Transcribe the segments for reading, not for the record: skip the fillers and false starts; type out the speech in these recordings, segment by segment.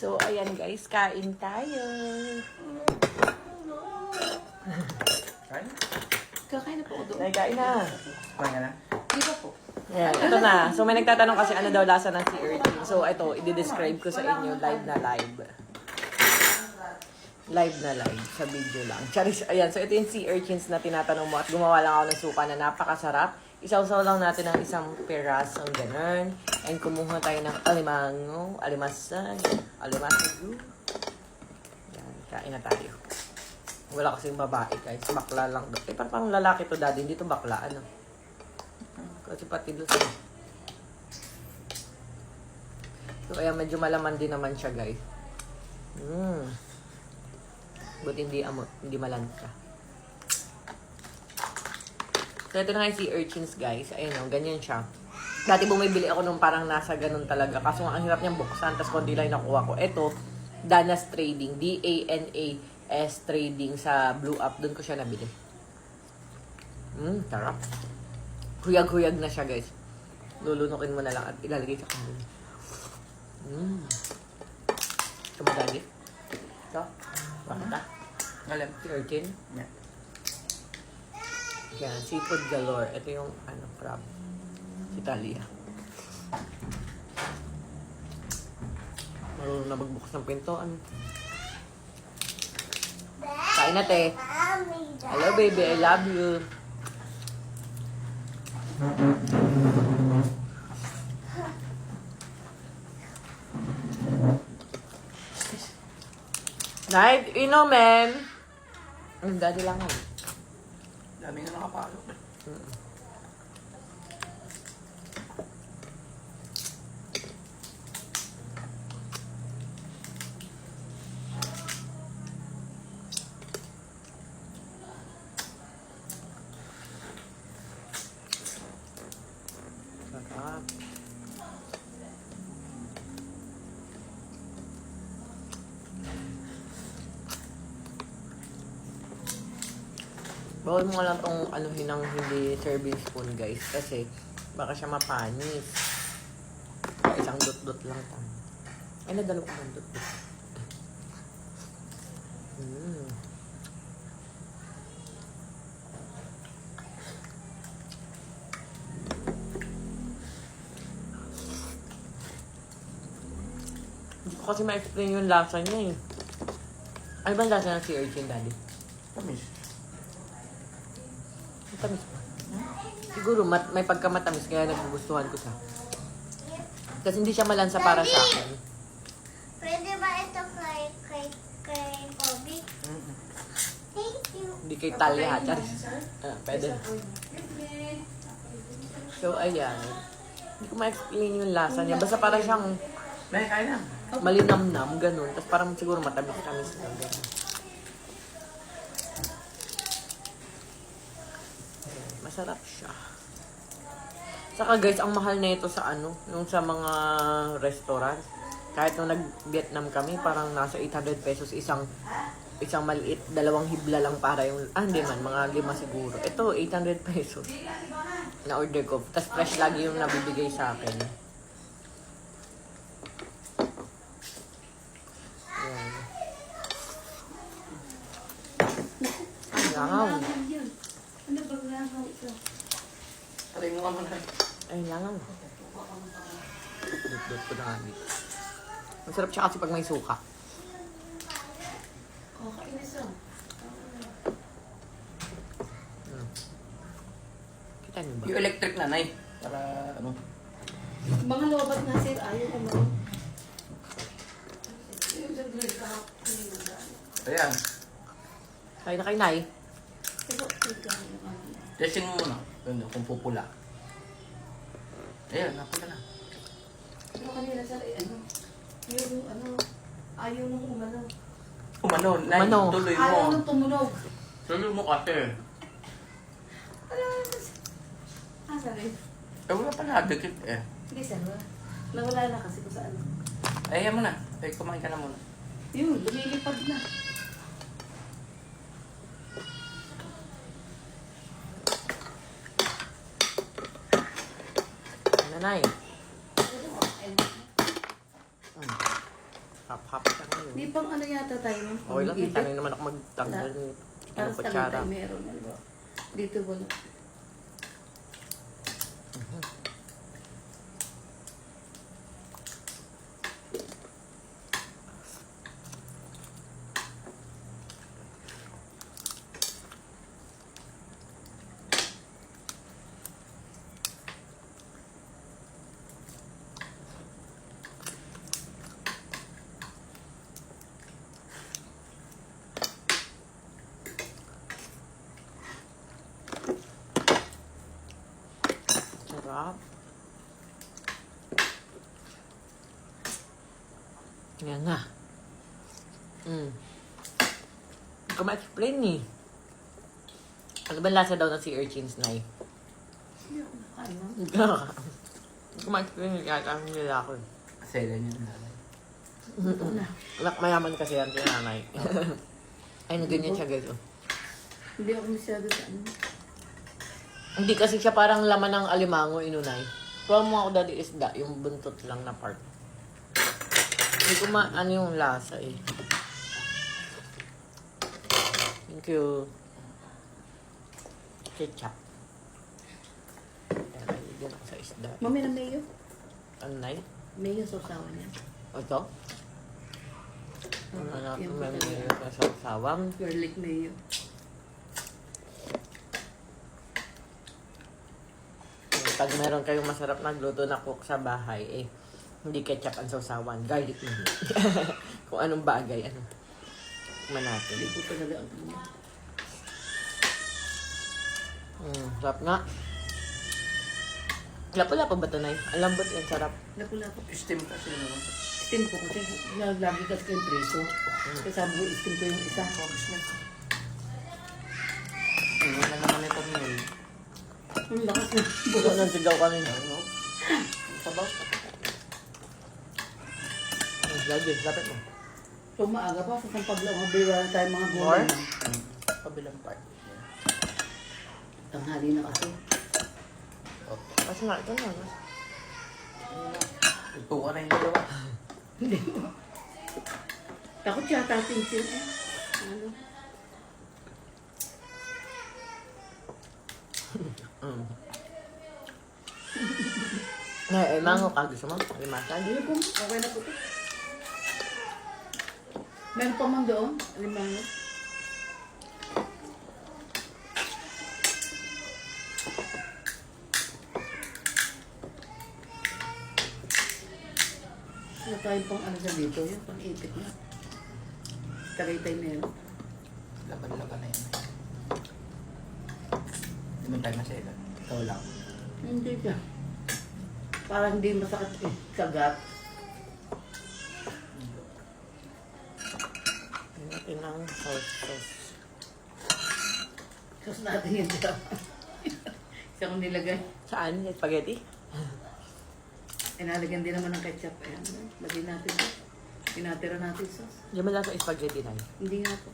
So, ayan guys, kain tayo. Kain? Kakain na po ako doon. Ay, kain na. Kumain ka na? Di ba po? Ayan, ito na. So, may nagtatanong kasi ano daw lasa ng sea urchin. So, ito, i-describe ko sa inyo live na live. Live na live sa video lang. Charis, ayan. So, ito yung sea urchins na tinatanong mo at gumawa lang ako ng suka na napakasarap. Isaw-saw lang natin ng isang perasong ganun. And kumuha tayo ng alimango, alimasag, alimasag. Yan, kain na tayo. Wala kasing babae guys. Bakla lang. Eh, parang lalaki to daddy. Hindi to bakla. Ano? Kasi pati doon. So, kaya medyo malaman din naman siya guys. But hindi amot. Hindi malansa. So, ito na nga yung sea urchins, guys. Ayun o, ganyan siya. Dati bumibili ako nung parang nasa ganun talaga. Kaso nga, ang hirap niyang buksan. Tapos konti lang nakuha ko. Ito, Danas Trading. D-A-N-A-S Trading sa Blue Up. Doon ko siya nabili. Sarap. Huyag-huyag na siya, guys. Lulunukin mo na lang at ilalagay sa kanin. Kamadali. Ito. Bakta. Alam. Sea urchin. Yeah. Yan, seafood galore. Ito yung, crab. Italia. Marunong na magbukas ng pinto. Kain na, te. Hello, baby. I love you. Night, men. Daddy lang ako. Dami na nakapalo. Sarap. Bawal mo nga lang tong hinang hindi serving spoon guys. Kasi baka siya mapanis. Isang dot-dot lang tayo. Ay, nadalo ko ng dot-dot. Hindi ko kasi ma-explain yung lasa niya eh. Ano ba ang lasa ng sea urchin, daddy? Tamis. Matamis pa. Siguro may pagkamatamis kaya nagugustuhan ko siya. Kasi hindi siya malansa para sa akin. Pwede ba ito kay Kobe? Thank you. Hindi kay Talia ha, Charis. Pwede. So, ayan. Hindi ko ma-explain yung lasa niya. Basta para siyang May kain na. malinamnam, ganun. Tapos parang siguro matamis-tamis lang. Ganun. Masarap siya. Saka guys, ang mahal na ito sa yung sa mga restaurant. Kahit nung nag-Vietnam kami, parang nasa 800 pesos isang maliit, 2 hibla lang para yung, hindi man, mga 5 siguro. Ito, 800 pesos. Na-order ko. Tapos fresh lagi yung nabibigay sa akin. Ayan. Langaw. Ano bang langaw ito? Aray mo ka muna. Ay, langaw. Dot-dot ko na nga dito. Masarap siya kasi pag may suka. Kakainis ah. Kita niyo ba? Yung electric na, Nay. Para ano? Mga lobat nga sir, ayaw ko naman. Ayan. Kain na kayo, Nay. Pero, Testing mo muna. Ano, kung pupula. Ayan, napula na. pero kanila sir, yung ayaw nung umano. Umano, Nay. Umano. Tuloy mo. Ayaw nung tumunog. Tuloy mo kasi. Sorry. Eh, wala pa na. Dikit eh. Hindi sir, nawala na kasi kung saan. Ayan mo na. Eh, kumain ka na muna. Yun, lumilipad na. Nanay. Hap-hap siya ngayon. Di pang ano yata tayo, ma'am? Okay lang, Umiipit. tanay naman ako magtanggal ng Tapos kutsara. tayo meron. Ano ba? Dito wala. Sarap. Yan nga. Hindi ko ma-explain eh. Ano ba lasa daw ng sea urchins, Nay? Hindi ako nakain, ma'am. Hindi ko ma-explain yung yata ang nila ko. Selan yun. Nanay. Ito na. Anak, mayaman kasi yan kay nanay. Ay, na ganyan siya guys. Oh. Hindi ako masyado sa ano. Hindi kasi siya parang laman ng alimango, inunay. Kuha mo ako dati isda, yung buntot lang na part. Hindi ko ano yung lasa eh. Thank you. Ketchup. Ayan, lagyan ako sa isda. Mami na mayo. Ano, Nay? Mayo sa usawa niya. Ito? Ano na Yan ito, po may talaga. sa sawang. Garlic mayo. Pag meron kayong masarap na gluto na cook sa bahay, eh, hindi ketchup ang sausawan, garlic na. Kung anong bagay, ano. Tikman natin. Hindi po talaga ang ano. Sarap nga. Lapo-lapo ba ito, Nay? Ang lambot yan, sarap. Lapu-lapu. Steam kasi naman. Steam ko kasi. Lagi kasi ko yung preso. Kasi sabi ko, steam ko yung isa. Ano na naman ito ngayon? Ang lakas na. Buto ng sigaw kami. Ano? Sabaw. Lagi, lapit mo. So maaga pa, sa sampag lang, mabira tayo mga More? gulay na. Kabilang part. Tanghali na kasi. Kasi nga, ito na. Ito ka na yung dalawa. Hindi mo. Takot siya tating siya. Ano? Eh, mango ka. Gusto mo? Limasa? Hindi po, okay na po ito. Meron pa man doon, alimang. Wala tayong pang ano sa dito, yung pang ipit na. Tagaytay meron. Laban-laban na yun. Hindi mo tayo maselan. Ikaw lang. Hindi siya. Parang hindi masakit eh, kagat. Natin ang sauce. Tapos natin yun siya. Isa kong nilagay. Saan? Yung spaghetti? Inalagyan din naman ng ketchup. Ayan, lagyan natin. Tinatira natin sauce. Hindi mo lasa spaghetti, Nay. Hindi nga po.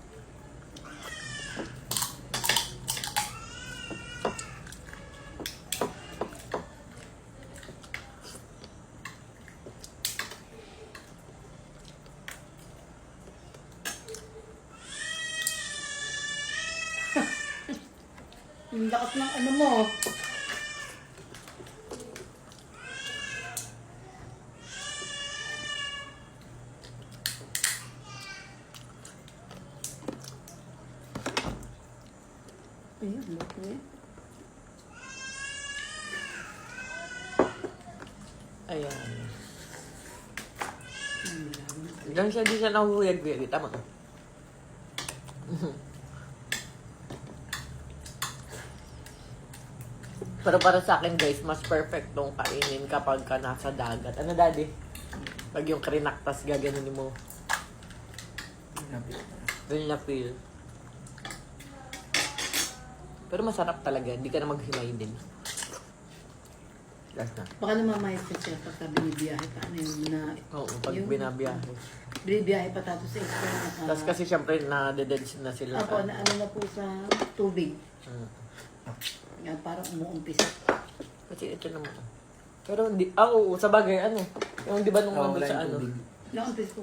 Ang lakas ng ano mo. Ayun, loko eh. Ayan. Diyan siya, di siya nahuhuyag-huyag. Tama ka. Pero para sa akin guys, mas perfect tong kainin kapag ka nasa dagat. Ano daddy? Pag yung krinaktas gaganin mo. Doon na feel. Pero masarap talaga. Hindi ka na maghimay din. Last na. Baka namamayas ka siya pagka binibiyahe pa. Ano yun na... Oo, pag yung- binabiyahe. Binibiyahe pa tapos sa extra na... Tapos kasi syempre na-dedense na sila. Ako, na ano na po sa tubig. Mm. Yan, parang umuumpisa. Kasi ito naman. Pero hindi, oo, sa bagay, ano. Yung di ba nung nandun sa ano. Naumpis ko